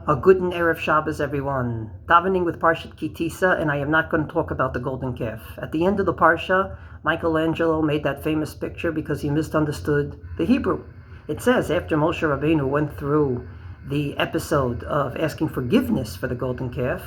A good and Erev Shabbos, everyone. Davening with Parshat Ki Tisa, and I am not going to talk about the golden calf. At the end of the Parsha, Michelangelo made that famous picture because he misunderstood the Hebrew. It says, after Moshe Rabbeinu went through the episode of asking forgiveness for the golden calf,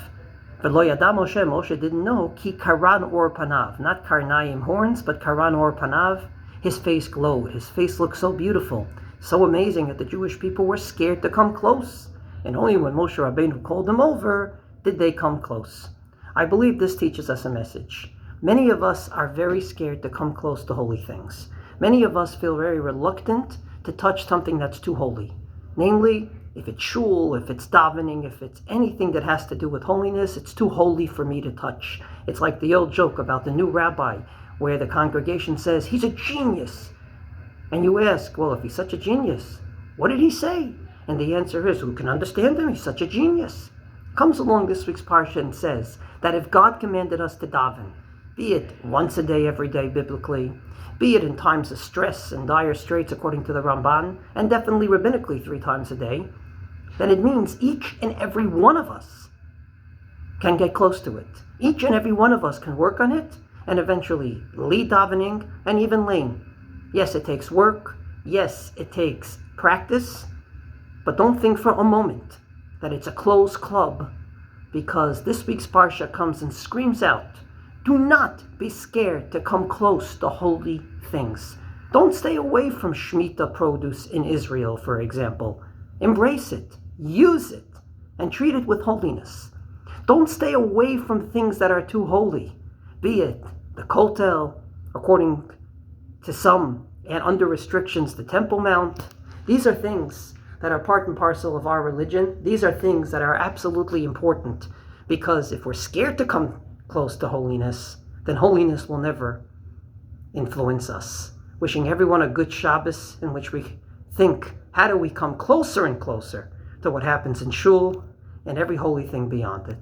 V'lo yada Moshe didn't know, ki karan or panav, not karnaim horns, but karan or panav. His face glowed. His face looked so beautiful, so amazing that the Jewish people were scared to come close. And only when Moshe Rabbeinu called them over did they come close. I believe this teaches us a message. Many of us are very scared to come close to holy things. Many of us feel very reluctant to touch something that's too holy. Namely, if it's shul, if it's davening, if it's anything that has to do with holiness, it's too holy for me to touch. It's like the old joke about the new rabbi, where the congregation says, he's a genius. And you ask, well, if he's such a genius, what did he say? And the answer is, who can understand him? He's such a genius. Comes along this week's Parsha and says that if God commanded us to daven, be it once a day, every day biblically, be it in times of stress and dire straits according to the Ramban, and definitely rabbinically 3 times a day, then it means each and every one of us can get close to it. Each and every one of us can work on it and eventually lead davening and even lean. Yes, it takes work. Yes, it takes practice. But don't think for a moment that it's a closed club, because this week's Parsha comes and screams out, do not be scared to come close to holy things. Don't stay away from Shemitah produce in Israel, for example. Embrace it, use it, and treat it with holiness. Don't stay away from things that are too holy, be it the Kotel, according to some, and under restrictions, the Temple Mount. These are things that are part and parcel of our religion. These are things that are absolutely important, because if we're scared to come close to holiness, then holiness will never influence us. Wishing everyone a good Shabbos in which we think, how do we come closer and closer to what happens in shul and every holy thing beyond it.